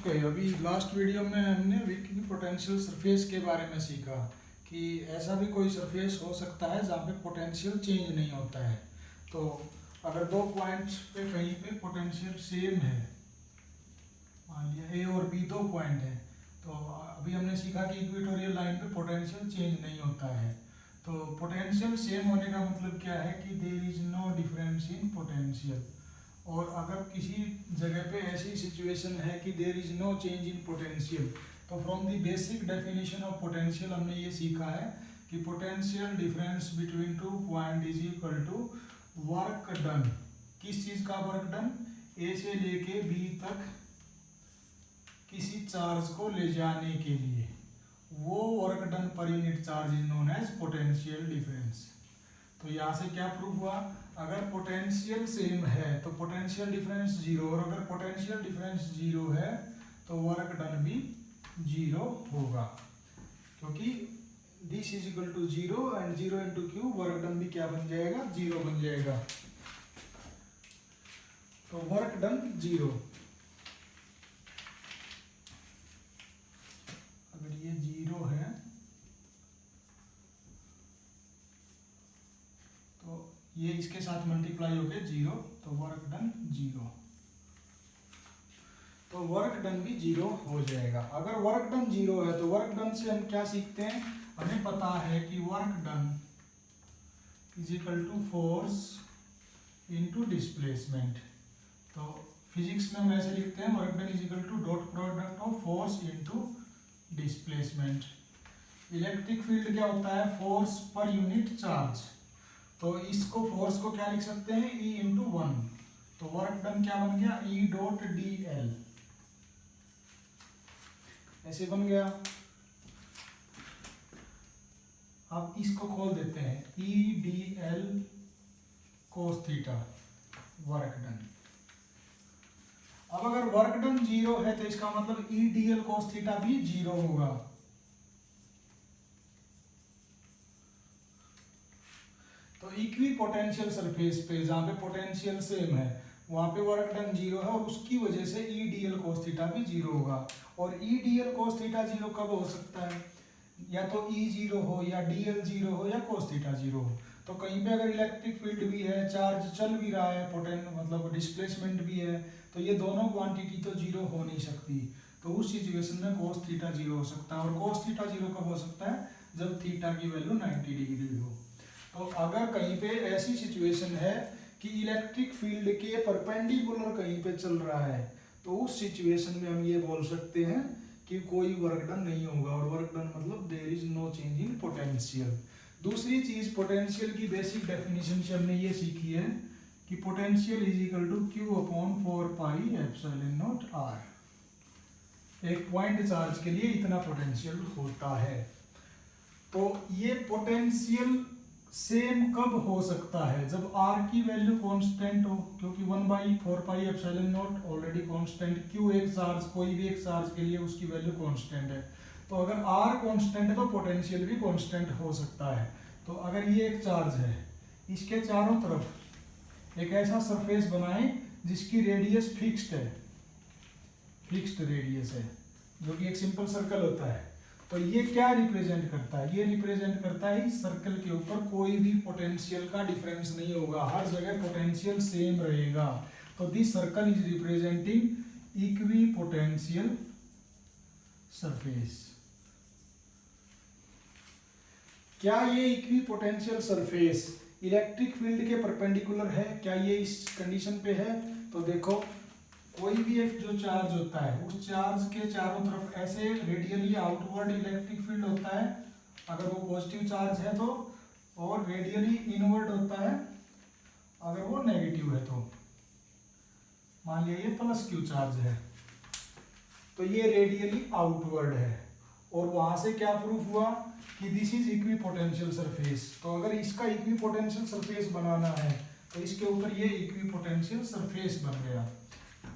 Okay, अभी last video में हमने वीकली पोटेंशियल सरफेस के बारे में सीखा कि ऐसा भी कोई सरफेस हो सकता है जहाँ पे पोटेंशियल चेंज नहीं होता है। तो अगर दो पॉइंट्स पे कहीं पे पोटेंशियल सेम है, मान लिया ए और बी दो पॉइंट है, तो अभी हमने सीखा कि इक्वेटोरियल लाइन पे पोटेंशियल चेंज नहीं होता है। तो पोटेंशियल सेम होने का मतलब क्या है कि there is no difference in potential. और अगर किसी जगह पे ऐसी सिचुएशन है कि there is no change in potential, तो from the basic definition of potential हमने ये सीखा है कि potential difference between two point is equal to work done. किस चीज का वर्क डन? ए से लेके बी तक किसी चार्ज को ले जाने के लिए वो वर्क डन पर unit charge is known as potential difference. तो यहाँ से क्या प्रूव हुआ? अगर पोटेंशियल सेम है तो पोटेंशियल डिफरेंस जीरो, और अगर पोटेंशियल डिफरेंस जीरो है तो वर्क डन भी जीरो होगा, क्योंकि this is equal to zero and zero into q, work done भी क्या बन जाएगा? जीरो बन जाएगा। तो वर्क डन जीरो। अगर ये जीरो है तो ये इसके साथ मल्टीप्लाई हो गए जीरो, तो वर्क डन जीरो, तो वर्क डन भी जीरो हो जाएगा। अगर वर्क डन जीरो है तो वर्क डन से हम क्या सीखते हैं? हमें पता है कि work done is equal to force into displacement. तो फिजिक्स में हम ऐसे लिखते हैं, work done is equal to dot product of force into displacement. Electric field क्या होता है? फोर्स पर यूनिट चार्ज। तो इसको फोर्स को क्या लिख सकते हैं? E into one. तो वर्क डन क्या बन गया? E डॉट डी एल, ऐसे बन गया। अब इसको खोल देते हैं, E D L cos theta work done. अब अगर वर्क डन जीरो है तो इसका मतलब E D L cos theta भी जीरो होगा। तो इक्वी पोटेंशियल सरफेस पे जहाँ पे पोटेंशियल सेम है वहाँ पे वर्क डन जीरो है, और उसकी वजह से E D L cos theta भी जीरो होगा। और E D L cos theta zero कब हो सकता है? या तो ई जीरो हो, या डी एल जीरो हो, या कोस थीटा जीरो हो। तो कहीं पे अगर इलेक्ट्रिक फील्ड भी है, चार्ज चल भी रहा है, मतलब डिस्प्लेसमेंट भी है, तो ये दोनों क्वांटिटी तो जीरो हो नहीं सकती। तो उस सिचुएशन में कोस थीटा जीरो हो सकता है। और कोस थीटा जीरो कब हो सकता है? जब थीटा की वैल्यू 90 डिग्री हो। तो अगर कहीं पे ऐसी सिचुएशन है कि इलेक्ट्रिक फील्ड के परपेंडिकुलर कहीं पे चल रहा है, तो उस सिचुएशन में हम ये बोल सकते हैं कि कोई वर्क डन नहीं होगा। और वर्क डन मतलब there is no change in potential. दूसरी चीज, पोटेंशियल की बेसिक डेफिनेशन से हमने ये सीखी है कि potential is equal to q upon 4 pi epsilon naught r. एक पॉइंट चार्ज के लिए इतना पोटेंशियल होता है। तो ये पोटेंशियल सेम कब हो सकता है? जब r की वैल्यू कांस्टेंट हो, क्योंकि 1/4 पाई epsilon not already constant, q एक चार्ज, कोई भी एक चार्ज के लिए उसकी वैल्यू कांस्टेंट है। तो अगर r कांस्टेंट है तो पोटेंशियल भी कांस्टेंट हो सकता है। तो अगर ये एक चार्ज है, इसके चारों तरफ एक ऐसा सरफेस बनाएं जिसकी रेडियस फिक्स्ड है, फिक्स्ड रेडियस है, जो कि एक सिंपल सर्कल होता है। तो ये क्या रिप्रेजेंट करता है? ये रिप्रेजेंट करता है इस सर्कल के ऊपर कोई भी पोटेंशियल का डिफरेंस नहीं होगा, हर जगह पोटेंशियल सेम रहेगा। तो this circle is representing equi potential surface. क्या ये equi potential surface electric field के परपेंडिकुलर है? क्या ये इस कंडीशन पे है? तो देखो, कोई भी एक जो चार्ज होता है उस चार्ज के चारों तरफ ऐसे रेडियली आउटवर्ड इलेक्ट्रिक फील्ड होता है अगर वो पॉजिटिव चार्ज है तो, और रेडियली इनवर्ड होता है अगर वो नेगेटिव है तो। मान लिया ये प्लस क्यू चार्ज है तो ये रेडियली आउटवर्ड है। और वहां से क्या प्रूफ हुआ कि this is equi potential surface. तो अगर इसका इक्वी पोटेंशियल सरफेस बनाना है तो इसके ऊपर ये इक्वी पोटेंशियल सरफेस बन गया।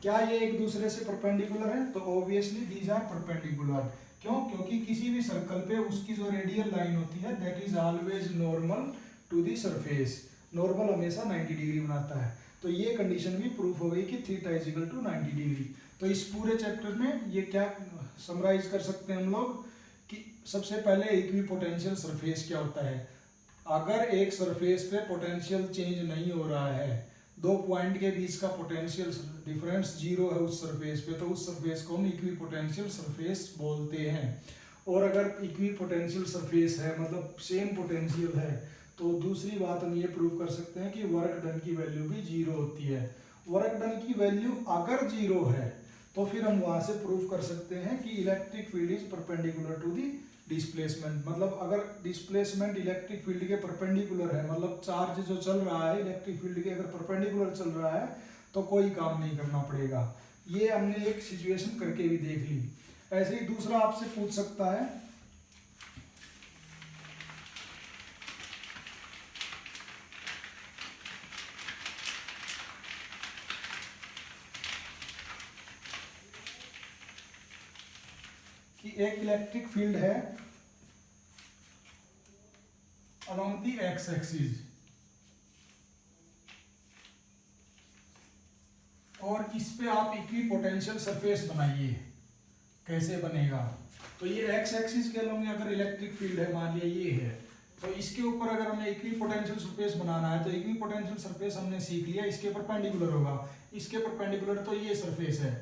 क्या ये एक दूसरे से परपेंडिकुलर है? तो ऑब्वियसली दीज आर परपेंडिकुलर। क्यों? क्योंकि किसी भी सर्कल पे उसकी जो रेडियल लाइन होती है that is always normal to the surface. Normal हमेशा 90 डिग्री बनाता है। तो ये कंडीशन भी प्रूफ हो गई कि theta is equal to 90 degree. तो इस पूरे चैप्टर में ये क्या समराइज कर सकते हैं हम लोग कि सबसे पहले इक्विपोटेंशियल सरफेस क्या होता है। अगर एक सरफेस पे पोटेंशियल चेंज नहीं हो रहा है, दो पॉइंट के बीच का पोटेंशियल डिफरेंस जीरो है उस सरफेस पे, तो उस सरफेस को हम इक्विपोटेंशियल सरफेस बोलते हैं। और अगर इक्विपोटेंशियल सरफेस है मतलब सेम पोटेंशियल है, तो दूसरी बात हम ये प्रूव कर सकते हैं कि वर्क डन की वैल्यू भी जीरो होती है। वर्क डन की वैल्यू अगर जीरो है तो फिर हम वहां से प्रूव कर सकते हैं कि electric field is perpendicular to the displacement. मतलब अगर डिस्प्लेसमेंट इलेक्ट्रिक फील्ड के परपेंडिकुलर है, मतलब चार्ज जो चल रहा है इलेक्ट्रिक फील्ड के अगर परपेंडिकुलर चल रहा है तो कोई काम नहीं करना पड़ेगा। ये हमने एक सिचुएशन करके भी देख ली। ऐसे ही दूसरा आपसे पूछ सकता है कि एक इलेक्ट्रिक फील्ड है along the x axis और इस पे आप इक्विपोटेंशियल सरफेस बनाइए। कैसे बनेगा? तो ये x एक्सिस के along अगर इलेक्ट्रिक फील्ड है, मान लिया ये है, तो इसके ऊपर अगर हमें इक्विपोटेंशियल सरफेस बनाना है तो इक्विपोटेंशियल सरफेस हमने सीख लिया, इसके परपेंडिकुलर होगा। इसके परपेंडिकुलर तो ये सरफेस है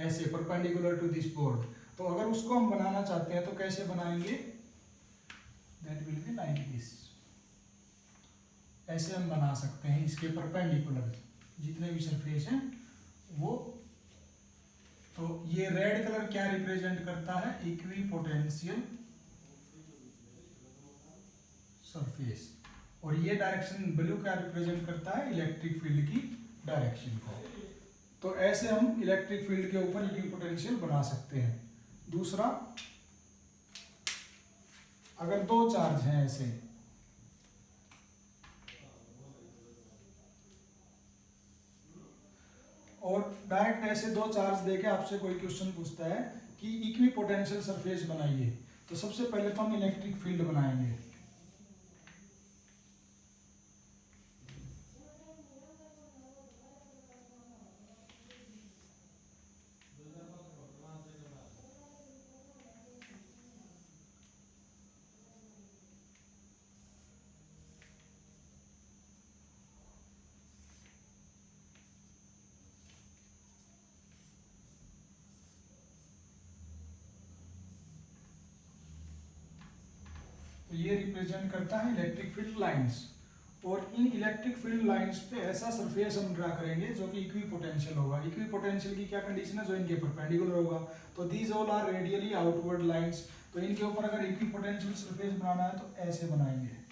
ऐसे परपेंडिकुलर टू दिस बोर्ड। तो अगर उसको हम बनाना चाहते हैं तो कैसे बनाएंगे? That will be like this. ऐसे हम बना सकते हैं इसके परपेंडिकुलर जितने भी सरफेस हैं वो। तो ये रेड कलर क्या रिप्रेजेंट करता है? Equipotential surface. और ये डायरेक्शन ब्लू क्या रिप्रेजेंट करता है? इलेक्ट्रिक फील्ड की डायरेक्शन को। तो ऐसे हम इलेक्ट्रिक फील्ड के ऊपर इक्विपोटेंशियल बना सकते हैं। दूसरा, अगर दो चार्ज हैं ऐसे, और डायरेक्ट ऐसे दो चार्ज देके आपसे कोई क्वेश्चन पूछता है कि इक्विपोटेंशियल सरफेस बनाइए, तो सबसे पहले तो हम इलेक्ट्रिक फील्ड बनाएंगे। तो ये रिप्रेजेंट करता है इलेक्ट्रिक फील्ड लाइंस। और इन इलेक्ट्रिक फील्ड लाइंस पे ऐसा सरफेस हम ड्रा करेंगे जो कि इक्विपोटेंशियल होगा। इक्विपोटेंशियल की क्या कंडीशन है? जो इनके परपेंडिकुलर होगा। तो these all are radially outward lines. तो इनके ऊपर अगर इक्विपोटेंशियल सरफेस बनाना है तो ऐसे बनाएंगे।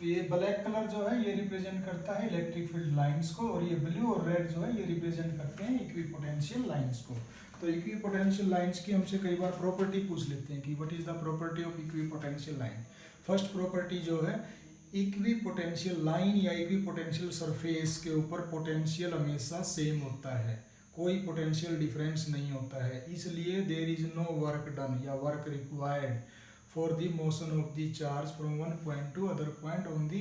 तो ये ब्लैक कलर जो है ये रिप्रेजेंट करता है इलेक्ट्रिक फील्ड लाइंस को, और ये ब्लू और रेड जो है ये रिप्रेजेंट करते हैं इक्विपोटेंशियल लाइंस को। तो इक्विपोटेंशियल लाइंस की हमसे कई बार प्रॉपर्टी पूछ लेते हैं कि what is the property of equipotential line. First property जो है, इक्विपोटेंशियल लाइन या इक्विपोटेंशियल सरफेस के ऊपर पोटेंशियल हमेशा सेम होता है, कोई पोटेंशियल डिफरेंस नहीं होता है। इसलिए there is no work done या work required for the motion of the charge from one point to other point on the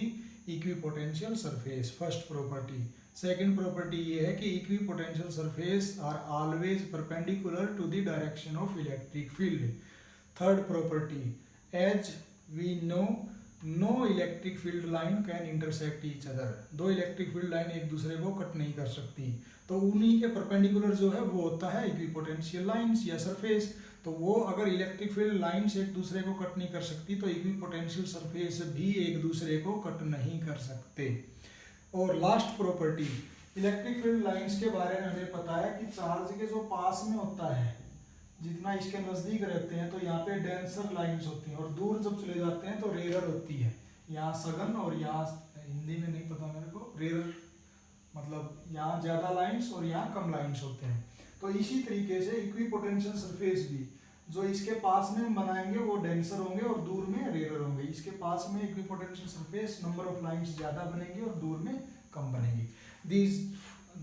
equipotential surface। First property. Second property ये है कि equipotential surface are always perpendicular to the direction of electric field। Third property, as we know no electric field line can intersect each other। दो electric field line एक दूसरे को cut नहीं कर सकती, तो उन्हीं के परपेंडिकुलर जो है वो होता है इक्विपोटेंशियल लाइंस या सरफेस। तो वो अगर इलेक्ट्रिक फील्ड लाइंस एक दूसरे को कट नहीं कर सकती तो इक्विपोटेंशियल सरफेस भी एक दूसरे को कट नहीं कर सकते। और last property, electric field lines के बारे में हमें पता है कि चार्ज के जो पास में होता है, जितना इसके नज़दीक रहते हैं तो यहाँ पे डेंसर लाइंस होती हैं, और दूर जब चले जाते हैं तो रेयर होती है। यहाँ सघन और यहाँ हिंदी में नहीं पता मेरे को, रेयर, मतलब यहाँ ज़्यादा लाइंस और यहाँ कम लाइंस होते हैं। तो इसी तरीके से इक्विपोटेंशियल सरफेस भी जो इसके पास में हम बनाएंगे वो डेंसर होंगे और दूर में रेयर होंगे। इसके पास में equipotential surface number of lines ज़्यादा बनेंगी और दूर में कम बनेगी।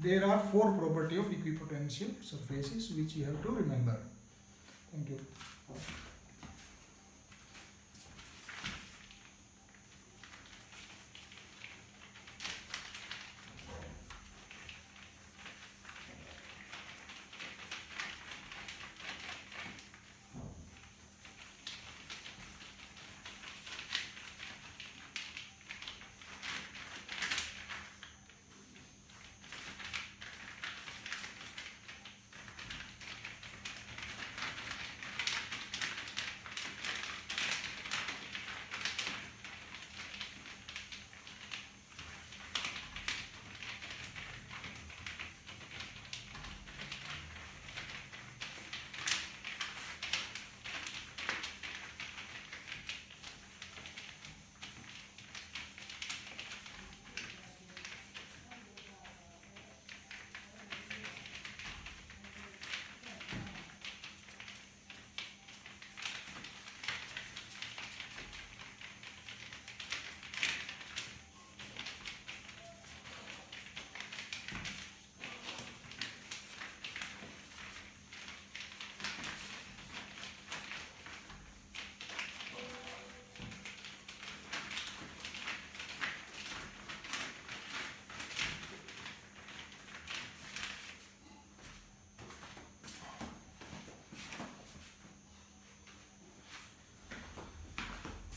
There are 4 property of equipotential surfaces which you have to remember. Thank you.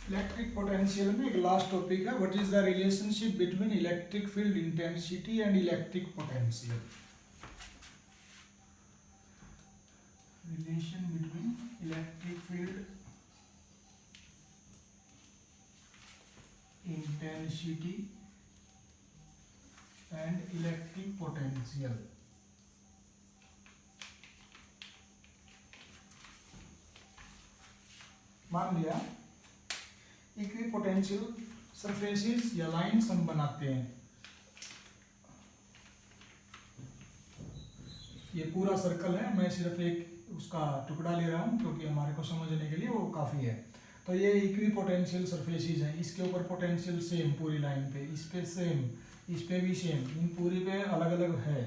Electric potential में एक लास्ट टॉपिक है, what is the relationship between electric field intensity and electric potential. Relation between electric field intensity and electric potential. मान लिया equipotential surfaces या lines हम बनाते हैं, ये पूरा सर्कल है, मैं सिर्फ एक उसका टुकड़ा ले रहा हूँ क्योंकि हमारे को समझने के लिए वो काफ़ी है। तो ये इक्विपोटेंशियल सरफेसेस हैं, इसके ऊपर पोटेंशियल सेम पूरी लाइन पे, इस पे सेम, इस पे भी सेम, इन पूरी पे अलग अलग है।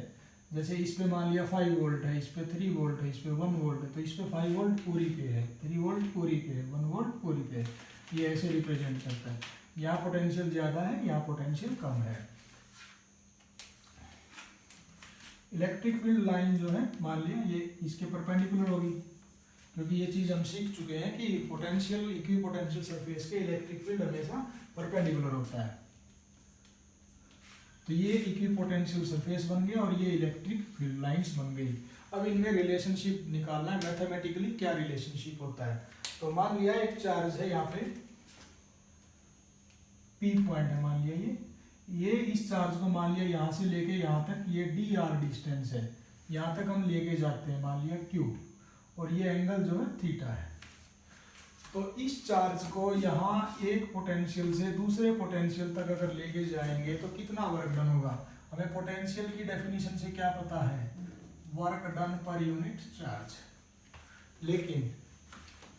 जैसे इस पे मान लिया 5 वोल्ट है, इस पे 3 वोल्ट है, इस पे 1 वोल्ट है, तो इस पे 5 वोल्ट पूरी पे है, 3 वोल्ट पूरी पे है, 1 वोल्ट पूरी पे है। ये ऐसे रिप्रेजेंट करता है। यहाँ पोटेंशियल ज़्यादा है, यहाँ पोटेंशियल कम है। इलेक्ट्रिक फील्ड लाइन जो है मान लिया ये इसके परपेंडिकुलर होगी, क्योंकि ये चीज़ हम सीख चुके हैं कि पोटेंशियल इक्विपोटेंशियल सरफेस के इलेक्ट्रिक फील्ड हमेशा परपेंडिकुलर होता है। तो ये इक्विपोटेंशियल सरफेस बन गया और ये इलेक्ट्रिक फील्ड लाइंस बन गई। अब इनमें रिलेशनशिप निकालना है मैथमेटिकली, क्या रिलेशनशिप होता है। तो मान लिया एक चार्ज है यहाँ पे, पी पॉइंट है मान लिया ये इस चार्ज को मान लिया यहाँ से लेके यहाँ तक ये डी आर डिस्टेंस है, यहाँ तक हम लेके जाते हैं मान लिया क्यू, और ये एंगल जो है थीटा है। तो इस चार्ज को यहाँ एक पोटेंशियल से दूसरे पोटेंशियल तक अगर लेके जाएंगे तो कितना वर्क डन होगा। हमें पोटेंशियल की डेफिनेशन से क्या पता है, वर्क डन पर यूनिट चार्ज। लेकिन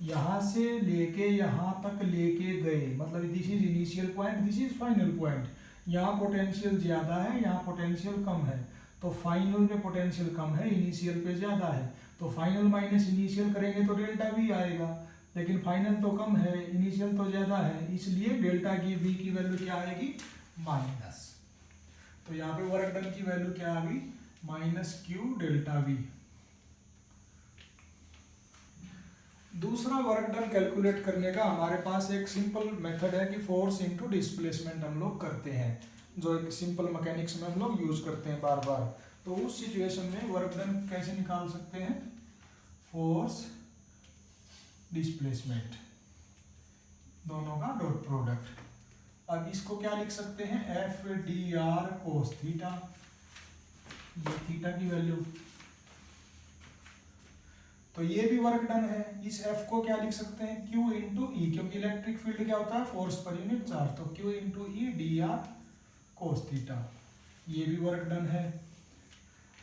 यहाँ से लेके यहाँ तक लेके गए, मतलब this is initial point, this is final point. यहाँ पोटेंशियल ज़्यादा है, यहाँ पोटेंशियल कम है, तो फाइनल पे पोटेंशियल कम है, इनिशियल पे ज़्यादा है, तो फाइनल माइनस इनिशियल करेंगे तो डेल्टा वी आएगा। लेकिन फाइनल तो कम है, इनिशियल तो ज़्यादा है, इसलिए डेल्टा की वी की वैल्यू क्या आएगी, माइनस। तो यहाँ पे वर्क डन की वैल्यू क्या आ गई, माइनस क्यू डेल्टा वी। दूसरा वर्क डन कैलकुलेट करने का हमारे पास एक सिंपल मेथड है कि फोर्स इनटू डिस्प्लेसमेंट हम लोग करते हैं, जो एक सिंपल मैकेनिक्स में हम लोग यूज करते हैं बार बार। तो उस सिचुएशन में वर्क डन कैसे निकाल सकते हैं, फोर्स डिस्प्लेसमेंट दोनों का डॉट प्रोडक्ट। अब इसको क्या लिख सकते हैं, F D r cos theta, ये थीटा की वैल्यू तो ये भी वर्क डन है। इस F को क्या लिख सकते हैं, Q इंटू ई, क्योंकि इलेक्ट्रिक फील्ड क्या होता है, फोर्स पर यूनिट चार्ज, तो Q इंटू ई डी आर कोस थीटा। ये भी वर्क डन है,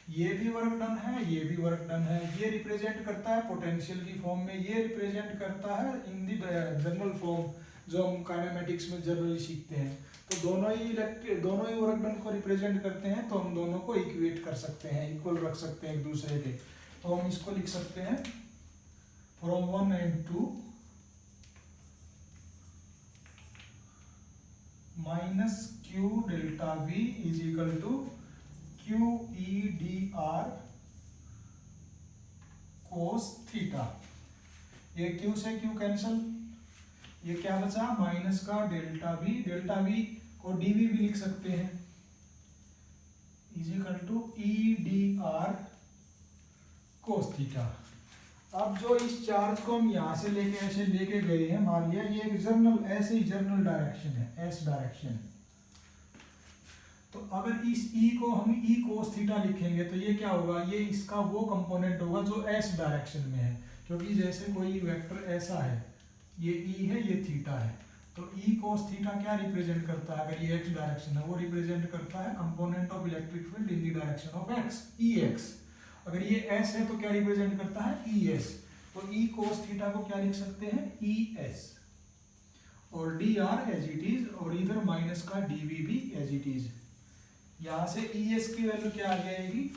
ये भी वर्क डन है, ये भी वर्क डन है। ये रिप्रेजेंट करता है पोटेंशियल की फॉर्म में, ये रिप्रेजेंट करता है इन दी जनरल फॉर्म जो हम काइनेमेटिक्स में जनरली सीखते हैं। तो दोनों ही वर्क डन को रिप्रेजेंट करते हैं, तो हम दोनों को इक्वेट कर सकते हैं, इक्वल रख सकते हैं एक दूसरे के। तो हम इसको लिख सकते हैं from 1 and 2 minus q delta V is equal to q E d r cos theta. ये क्यू से क्यू कैंसल, ये क्या बचा माइनस का डेल्टा वी को डीवी भी लिख सकते हैं, is equal to E d r cos theta. अब जो इस चार्ज को हम यहाँ से लेके ऐसे लेके गए हैं, मान लिया ये एक जर्नल, ऐसे ही जर्नल डायरेक्शन है, एस डायरेक्शन। तो अगर इस E को हम E कोस थीटा लिखेंगे तो ये क्या होगा, ये इसका वो कंपोनेंट होगा जो S डायरेक्शन में है, क्योंकि जैसे कोई वेक्टर ऐसा है, ये E है, ये थीटा है, तो E कोस थीटा क्या रिप्रेजेंट करता है, अगर ये X डायरेक्शन है, वो रिप्रेजेंट करता है component of electric field in the direction of X, EX। अगर ये S है तो क्या रिप्रेजेंट करता है, ES। तो E कोस थीटा को क्या लिख सकते हैं, ES, और dr एज इट इज, और इधर माइनस का dv भी एज इट इज। यहां से ES की वैल्यू क्या आ जाएगी,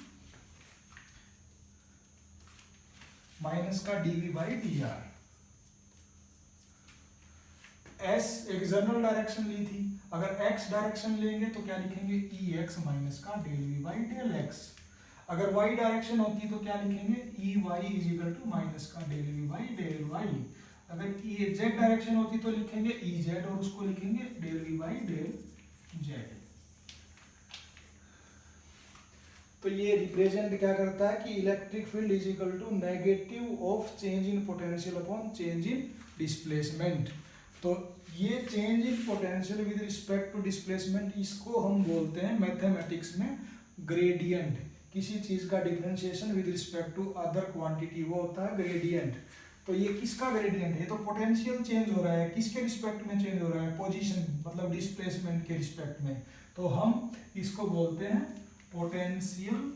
माइनस का dv बाई dr। S एक जनरल डायरेक्शन ली थी, अगर X डायरेक्शन लेंगे तो क्या लिखेंगे, EX माइनस का del v by del x। अगर Y डायरेक्शन होती तो क्या लिखेंगे, EY is equal to minus का del v by del y। अगर Z डायरेक्शन होती तो लिखेंगे EZ, और उसको लिखेंगे del v by del z। तो ये रिप्रेजेंट क्या करता है कि electric field is equal to negative of change in potential upon change in displacement. तो ये change in potential with respect to displacement, इसको हम बोलते हैं मैथमेटिक्स में ग्रेडियंट। किसी चीज का differentiation with respect to other quantity, वो होता है ग्रेडियंट। तो ये किसका ग्रेडियंट है, तो पोटेंशियल चेंज हो रहा है, किसके रिस्पेक्ट में चेंज हो रहा है, पोजीशन मतलब डिस्प्लेसमेंट के रिस्पेक्ट में। तो हम इसको बोलते हैं पोटेंशियल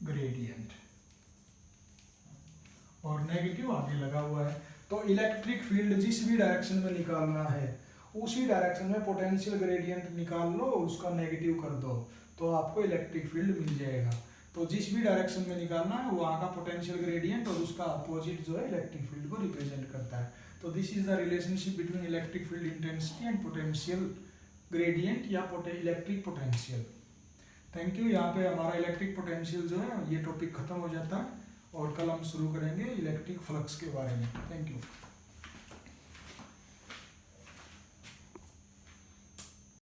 ग्रेडियंट, और नेगेटिव आगे लगा हुआ है। तो इलेक्ट्रिक फील्ड जिस भी डायरेक्शन में निकालना है, उसी डायरेक्शन में पोटेंशियल ग्रेडियंट निकाल लो और उसका नेगेटिव कर दो, तो आपको इलेक्ट्रिक फील्ड मिल जाएगा। तो जिस भी डायरेक्शन में निकालना है वहाँ का पोटेंशियल ग्रेडियंट और उसका अपोजिट जो है इलेक्ट्रिक फील्ड को रिप्रेजेंट करता है। तो this is the relationship between electric field intensity and potential gradient या इलेक्ट्रिक पोटेंशियल। Thank you. यहाँ पे हमारा इलेक्ट्रिक पोटेंशियल जो है ये टॉपिक खत्म हो जाता है, और कल हम शुरू करेंगे इलेक्ट्रिक फ्लक्स के बारे में। Thank you.